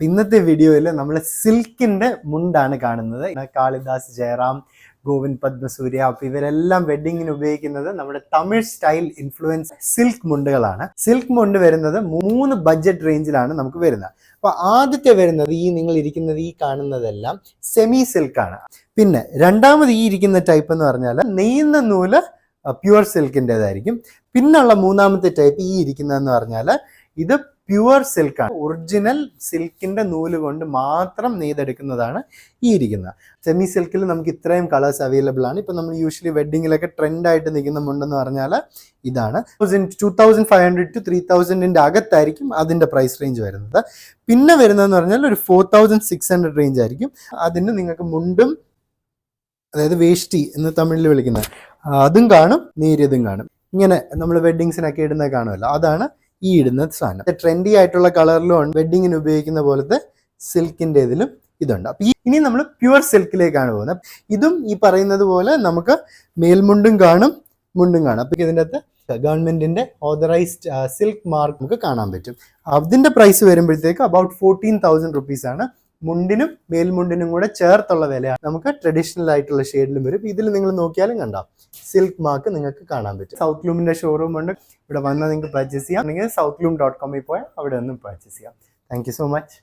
ഇന്നത്തെ വീഡിയോയിൽ നമ്മൾ സിൽക്കിന്റെ മുണ്ടാണ് കാണുന്നത്. കാളിദാസ്, ജയറാം, ഗോവിന്ദ് പത്മസൂര്യ, അപ്പോൾ ഇവരെല്ലാം വെഡിങ്ങിന് ഉപയോഗിക്കുന്നത് നമ്മുടെ തമിഴ് സ്റ്റൈൽ ഇൻഫ്ലുവൻസ് സിൽക്ക് മുണ്ടുകളാണ്. സിൽക്ക് മുണ്ട് വരുന്നത് 3 ബഡ്ജറ്റ് റേഞ്ചിലാണ് നമുക്ക് വരുന്നത്. അപ്പോൾ ആദ്യത്തെ വരുന്നത് നിങ്ങൾ ഇരിക്കുന്നത് കാണുന്നതെല്ലാം സെമി സിൽക്കാണ്. പിന്നെ രണ്ടാമത് ഇരിക്കുന്ന ടൈപ്പ് എന്ന് പറഞ്ഞാൽ നെയ്യുന്ന നൂല് പ്യുവർ സിൽക്കിൻ്റെതായിരിക്കും. പിന്നുള്ള മൂന്നാമത്തെ ടൈപ്പ് ഇരിക്കുന്നതെന്ന് പറഞ്ഞാൽ ഇത് പ്യുവർ സിൽക്കാണ്. ഒറിജിനൽ സിൽക്കിന്റെ നൂല് കൊണ്ട് മാത്രം നെയ്തെടുക്കുന്നതാണ് ഇരിക്കുന്നത്. സെമി സിൽക്കിൽ നമുക്ക് ഇത്രയും കളേഴ്സ് അവൈലബിൾ ആണ്. ഇപ്പം നമ്മൾ യൂഷ്വലി വെഡിങ്ങിലൊക്കെ ട്രെൻഡായിട്ട് നിൽക്കുന്ന മുണ്ടെന്ന് പറഞ്ഞാൽ ഇതാണ്. 2500 to 3000 അകത്തായിരിക്കും അതിൻ്റെ പ്രൈസ് റേഞ്ച് വരുന്നത്. പിന്നെ വരുന്നതെന്ന് പറഞ്ഞാൽ ഒരു 4600 റേഞ്ച് ആയിരിക്കും. അതിന് നിങ്ങൾക്ക് മുണ്ടും, അതായത് വേഷ്ടി എന്ന് തമിഴിൽ വിളിക്കുന്നത്, അതും കാണും, നേരിയതും കാണും. ഇങ്ങനെ നമ്മൾ വെഡിങ്സിനൊക്കെ ഇടുന്നത് കാണുമല്ലോ, അതാണ് ഇടുന്ന സാധനം. ട്രെൻഡി ആയിട്ടുള്ള കളറിലും വെഡിങ്ങിന് ഉപയോഗിക്കുന്ന പോലത്തെ സിൽക്കിൻ്റെ ഇതിലും ഇതുണ്ട്. അപ്പൊ ഇനി നമ്മൾ പ്യുവർ സിൽക്കിലേക്കാണ് പോകുന്നത്. ഇതും ഈ പറയുന്നത് പോലെ നമുക്ക് മേൽമുണ്ടും കാണും, മുണ്ടും കാണും. അപ്പൊ ഇതിൻ്റെ അകത്ത് ഗവൺമെന്റിന്റെ ഓതറൈസ്ഡ് സിൽക്ക് മാർക്ക് നമുക്ക് കാണാൻ പറ്റും. അതിന്റെ പ്രൈസ് വരുമ്പോഴത്തേക്ക് അബൌട്ട് 14,000 റുപ്പീസ് ആണ്. മുണ്ടിനും മേൽമുണ്ടിനും കൂടെ ചേർത്തുള്ള വിലയാണ്. നമുക്ക് ട്രഡീഷണൽ ആയിട്ടുള്ള ഷെയ്ഡിലും വരും. ഇതിൽ നിങ്ങൾ നോക്കിയാലും കണ്ടാം സിൽക്ക് മാർക്ക് നിങ്ങൾക്ക് കാണാൻ പറ്റും. സൗത്ത് ലൂമിന്റെ ഷോറൂം ഉണ്ട്. ഇവിടെ വന്നാൽ നിങ്ങൾക്ക് പർച്ചേസ് ചെയ്യാം. അല്ലെങ്കിൽ southloom.com പോയാൽ അവിടെ ഒന്നും പർച്ചേസ് ചെയ്യാം. Thank you so much.